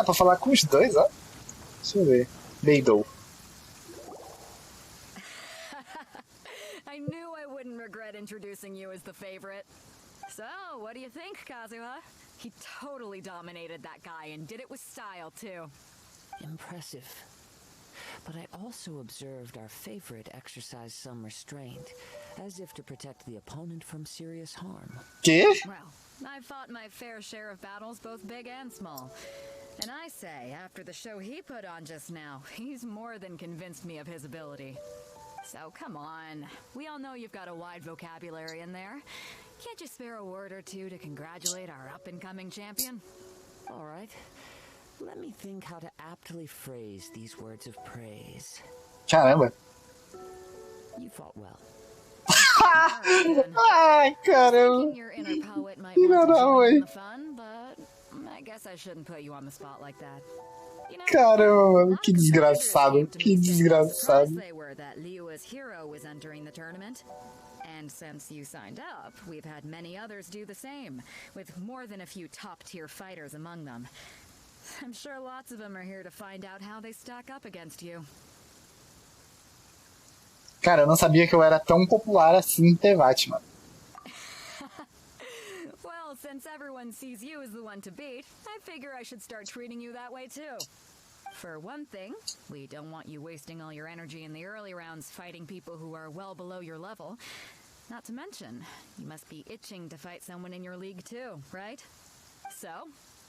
dá pra falar com os dois, ó. Deixa eu ver. Beidou. I knew I wouldn't regret introducing you as the favorite. So, what do you think, Kazuha? He totally dominated that guy and did it with style, too. Impressive. But I also observed our favorite exercise some restraint, as if to protect the opponent from serious harm. Que? Well, I've fought my fair share of battles, both big and small. And I say, after the show he put on just now, he's more than convinced me of his ability. So come on, we all know you've got a wide vocabulary in there. Can't you spare a word or two to congratulate our up-and-coming champion? All right. Let me think how to aptly phrase these words of praise. Caramba. You fought well. Ai, caramba. Your inner poet might Que want to nada, join in ué. the fun, but I guess I shouldn't put you on the spot like that. You know, Caramba, mano. a lot Que of desgraçado. competitors Que came to me saying how surprised desgraçado. they were that Liua's hero was entering the tournament. And since you signed up, we've had many others do the same, with more than a few top-tier fighters among them. I'm sure lots of them are here to find out how they stack up against you. Cara, eu não sabia que eu era tão popular assim em Tevat, mano. Well, since everyone sees you as the one to beat, I figure I should start treating you that way too. For one thing, we don't want you wasting all your energy in the early rounds fighting people who are well below your level. Not to mention, you must be itching to fight someone in your league too, right? So,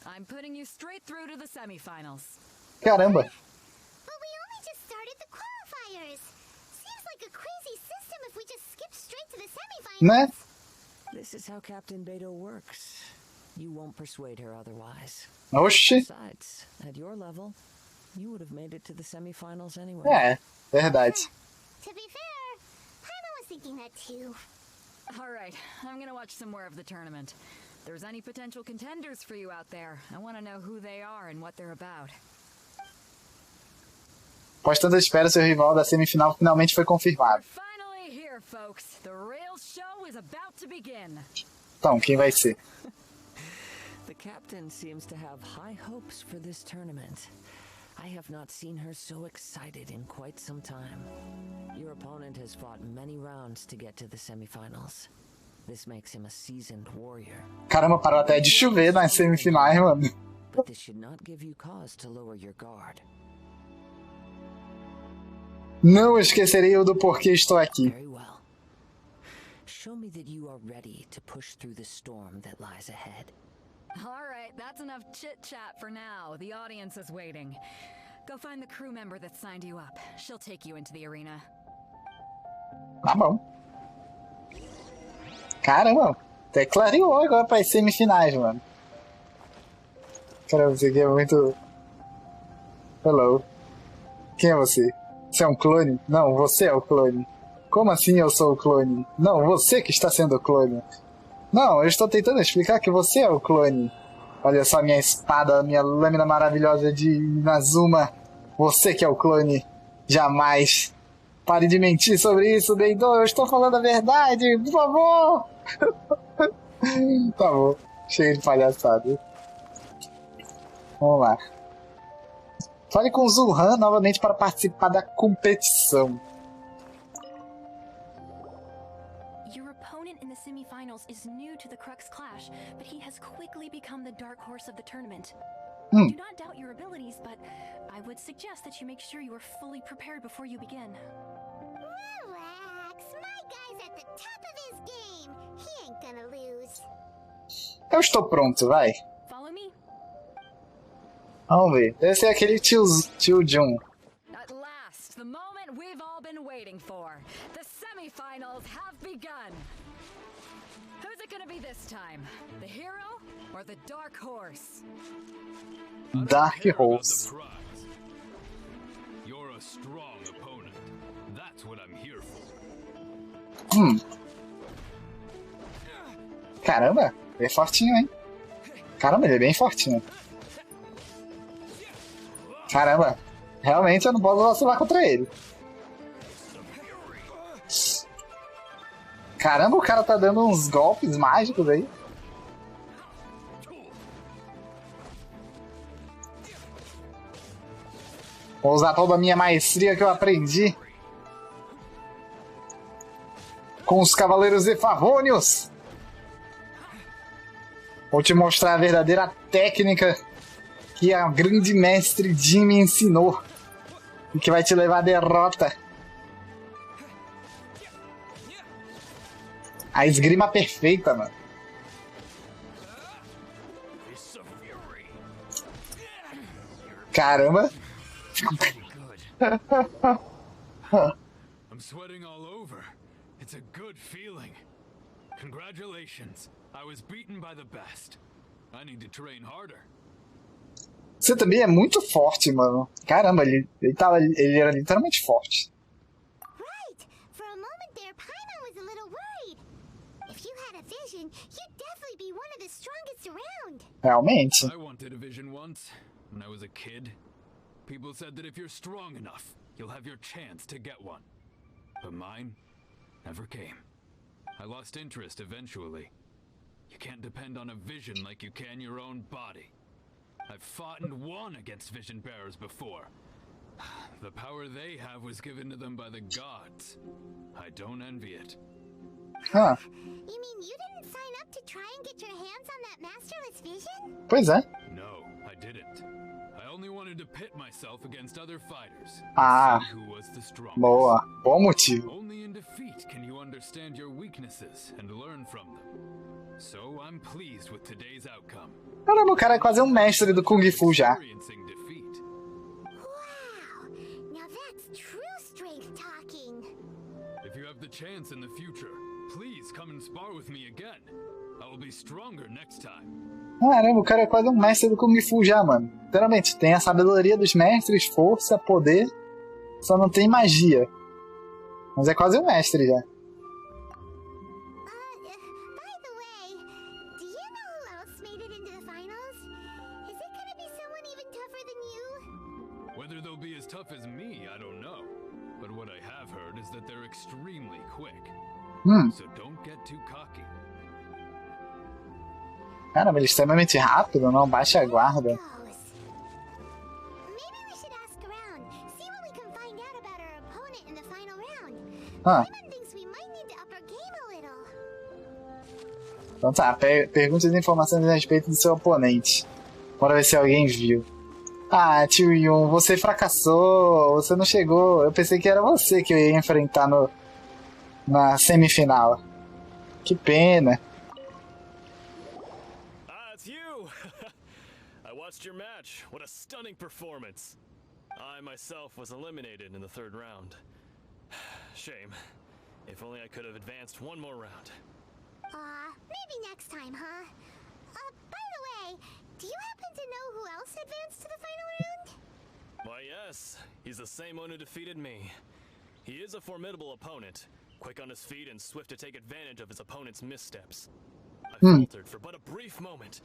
I'm putting you straight through to the semifinals. Caramba. But we only just started the qualifiers. Seems like a crazy system if we just skip straight to the semifinals. Né? This is how Captain Beto works. You won't persuade her otherwise. Oxi. Besides, at your level, you would have made it to the semifinals anyway. É, verdade. To be fair, Paimon was thinking that too. Alright, I'm gonna watch some more of the tournament. If there's any potential contenders for you out there, I want to know who they are and what they're about. Após tanta espera, seu rival da semifinal finalmente foi We're confirmado. finally here, folks. The real show is about to begin. Então, quem vai ser? The captain seems to have high hopes for this tournament. I have not seen her so excited in quite some time. Your opponent has fought many rounds to get to the semifinals. This makes him a seasoned warrior. Caramba, parou até de chover nas semifinais, mano. But this should not give you cause to lower your guard. Não esquecerei do porquê estou aqui. Very well. Show me that you are ready to push through the storm that lies ahead. Alright, that's enough chit-chat for now. The audience is waiting. Go find the crew member that signed you up. She'll take you into the arena. Tá bom. Caramba, até clareou agora para as semifinais, mano. Caramba, isso aqui é muito... Hello. Quem é você? Você é um clone? Não, você é o clone. Como assim eu sou o clone? Não, você que está sendo o clone. Não, eu estou tentando explicar que você é o clone. Olha só minha espada, minha lâmina maravilhosa de Inazuma. Você que é o clone. Jamais. Pare de mentir sobre isso, Beidou. Eu estou falando a verdade, por favor. Tá bom. Cheio de palhaçada. Vamos lá. Fale com o Zulhan novamente para participar da competição. Your opponent in the semifinals is new to the Crux Clash, but he has quickly become the dark horse of the tournament. I do not doubt your abilities, but I would suggest that you make sure you are fully prepared before you begin. Relax, my guy's at the top of his game. He ain't gonna lose. Eu estou pronto, vai. Follow me. Vamos ver. Deve ser aquele tio Jun. At last, the moment we've all been waiting for. The semifinals have begun. Who's it gonna be this time? The hero or the dark horse? Dark Horse. You're a strong opponent. That's what I'm here for. Caramba, ele é fortinho, hein? Caramba, ele é bem fortinho. Caramba, realmente eu não posso vacilar contra ele. Caramba, o cara tá dando uns golpes mágicos aí. Vou usar toda a minha maestria que eu aprendi com os Cavaleiros Efarrônios. Vou te mostrar a verdadeira técnica que a grande mestre Jin me ensinou e que vai te levar à derrota. A esgrima perfeita, mano. Caramba. I'm sweating all over. It's a good feeling. Congratulations. I was beaten by the best. I need to train harder. Você também é muito forte, mano. Caramba, ele era literalmente forte. Right. For a moment there, Paimon was a little worried. If you had a vision, you'd definitely be one of the strongest around. Realmente. I wanted a vision once, when I was a kid. People said that if you're strong enough, you'll have your chance to get one. But mine never came. I lost interest eventually. You can't depend on a vision like you can your own body. I've fought and won against vision bearers before. The power they have was given to them by the gods. I don't envy it. Huh. You mean you didn't sign up to try and get your hands on that masterless vision? Pois é. No, I didn't. I only wanted to pit myself against other fighters. Ah. See who was the strongest. Boa. Bom motivo. Only in defeat can you understand your weaknesses and learn from them. So I'm pleased with today's outcome. Caramba, o cara é quase um mestre do Kung Fu já. Experiencing defeat. Wow. Now that's true strength talking. If you have the chance in the future, please come and spar with me again. I will be stronger next time. Caramba, o cara é quase um mestre do Kung Fu já, mano. Literalmente, tem a sabedoria dos mestres, força, poder, só não tem magia. Mas é quase um mestre já. By the way, do you know who else made it into the finals? Is it gonna be someone even tougher than you? Whether they'll be as tough as me, I don't know. But what I have heard is that they're extremely quick. So don't get too cocky. Caramba, ele é extremamente rápido, não baixa a guarda. Maybe we should ask around, see what we can find out about our opponent in the final round. Ah. Paimon thinks we might need to up our game a little. Então tá, pergunte as informações a respeito do seu oponente. Bora ver se alguém viu. Ah, tio Yun, você fracassou, você não chegou. Eu pensei que era você que eu ia enfrentar na semifinal. Que pena. It's you! I watched your match. What a stunning performance. I myself was eliminated in the third round. Shame. If only I could have advanced one more round. Maybe next time, huh? By the way, do you happen to know who else advanced to the final round? Why, yes. He's the same one who defeated me. He is a formidable opponent, quick on his feet and swift to take advantage of his opponent's missteps. I faltered for but a brief moment,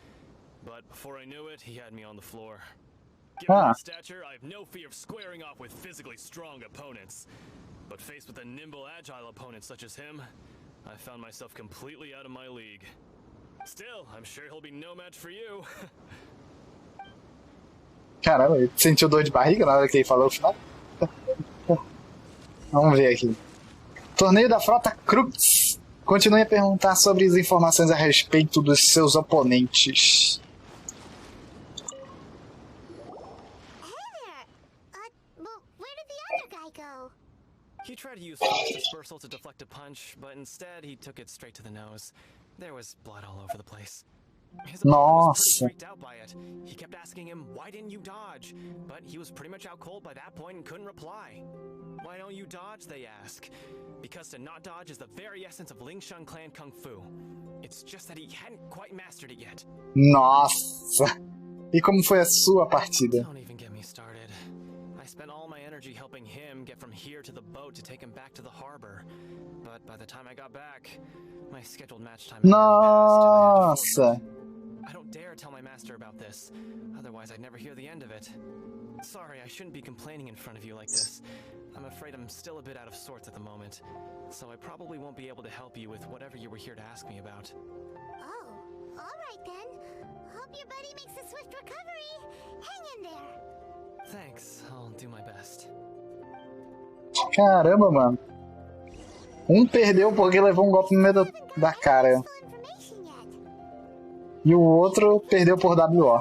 but before I knew it, he had me on the floor. Given my stature, I have no fear of squaring off with physically strong opponents. But faced with a nimble, agile opponent such as him, I found myself completely out of my league. Still, I'm sure he'll be no match for you. Caramba, ele sentiu dor de barriga na hora que ele falou o final? Vamos ver aqui. Torneio da Frota Curte. Continue a perguntar sobre as informações a respeito dos seus oponentes. He tried to use frost dispersal to deflect a punch, but instead he took it straight to the nose. There was blood all over the place. His opponent was pretty freaked out by it. He kept asking him, "Why didn't you dodge?" But he was pretty much out cold by that point and couldn't reply. "Why don't you dodge?" they ask. Because to not dodge is the very essence of Lingshan clan kung fu. It's just that he hadn't quite mastered it yet. Nossa! E como foi a sua partida? Don't even get me started. I spent all my energy helping him get from here to the boat to take him back to the harbor. But by the time I got back, my scheduled match time had already passed and I had to forfeit. I don't dare tell my master about this, otherwise I'd never hear the end of it. Sorry, I shouldn't be complaining in front of you like this. I'm afraid I'm still a bit out of sorts at the moment, so I probably won't be able to help you with whatever you were here to ask me about. Oh, alright then. Hope your buddy makes a swift recovery. Hang in there. Thanks, I'll do my best. Caramba, mano. Um perdeu porque levou um golpe no meio da cara. E o outro perdeu por WO.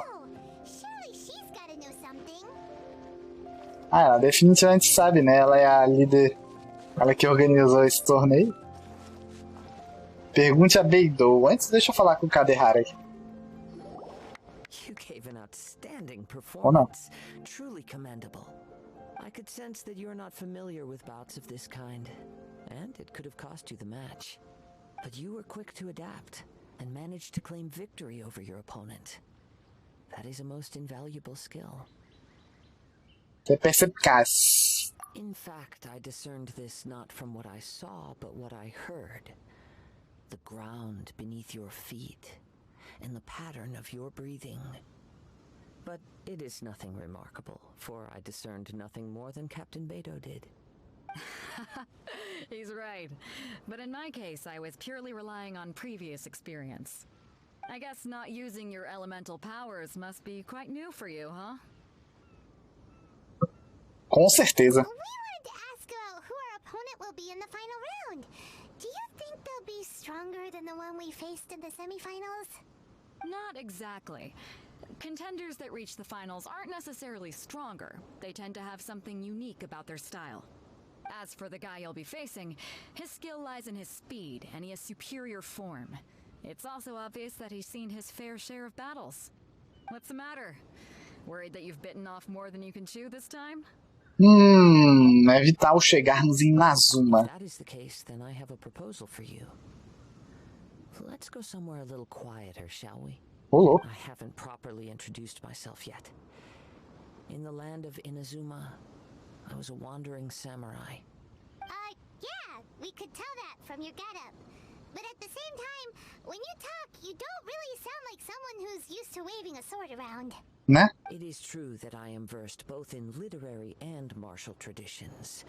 Ah, ela definitivamente sabe, né? Ela é a líder. Ela que organizou esse torneio. Pergunte a Beidou. Antes, deixa eu falar com o Kadehara aqui. You gave an outstanding Ou não? performance. Truly commendable. I could sense that you're not familiar with bouts of this kind, and it could have cost you the match. But you were quick to adapt and managed to claim victory over your opponent. That is a most invaluable skill. Você é perspicaz. In fact, I discerned this not from what I saw, but what I heard. The ground beneath your feet, and the pattern of your breathing. But it is nothing remarkable, for I discerned nothing more than Captain Beidou did. He's right. But in my case, I was purely relying on previous experience. I guess not using your elemental powers must be quite new for you, huh? Com certeza. We wanted to ask about who our opponent will be in the final round. Do you think they'll be stronger than the one we faced in the semifinals? Not exactly. Contenders that reach the finals aren't necessarily stronger. They tend to have something unique about their style. As for the guy you'll be facing, his skill lies in his speed, and he has superior form. It's also obvious that he's seen his fair share of battles. What's the matter? Worried that you've bitten off more than you can chew this time? É vital chegarmos em Inazuma. If that is the case, then I have a proposal for you. Let's go somewhere a little quieter, shall we? Ô, louco. I haven't properly introduced myself yet. In the land of Inazuma, I was a wandering samurai. Yeah, we could tell that from your getup. But at the same time, when you talk, you don't really sound like someone who's used to waving a sword around. Né? It is true that I am versed both in literary and martial traditions.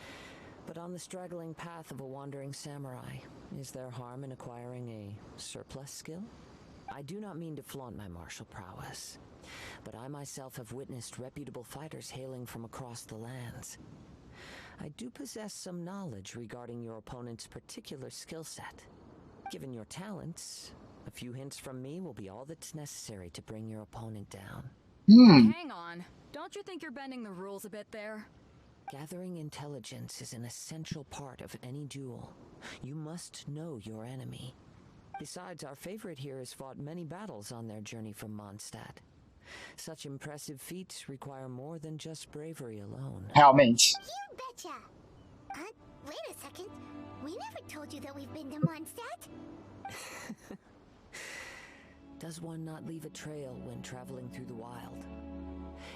But on the straggling path of a wandering samurai, is there harm in acquiring a surplus skill? I do not mean to flaunt my martial prowess, but I myself have witnessed reputable fighters hailing from across the lands. I do possess some knowledge regarding your opponent's particular skill set. Given your talents, a few hints from me will be all that's necessary to bring your opponent down. Hang on. Don't you think you're bending the rules a bit there? Gathering intelligence is an essential part of any duel. You must know your enemy. Besides, our favorite here has fought many battles on their journey from Mondstadt. Such impressive feats require more than just bravery alone. Realmente. You betcha! Wait a second. We never told you that we've been to Mondstadt. Does one not leave a trail when traveling through the wild?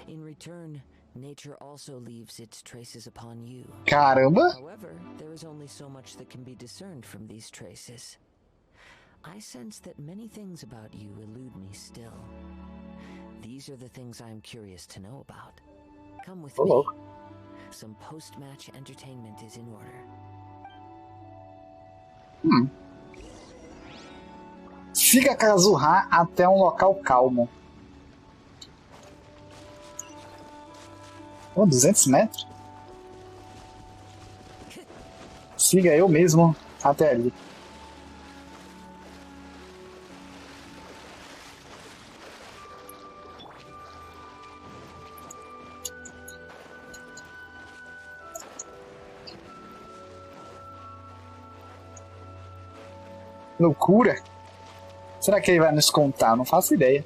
In return, nature also leaves its traces upon you. Caramba. However, there is only so much that can be discerned from these traces. I sense that many things about you elude me still. These are the things I am curious to know about. Come with me. Some post-match entertainment is in order. Siga Kazuha até um local calmo. 200 metros? Siga eu mesmo até ali. Loucura? Será que ele vai nos contar? Não faço ideia.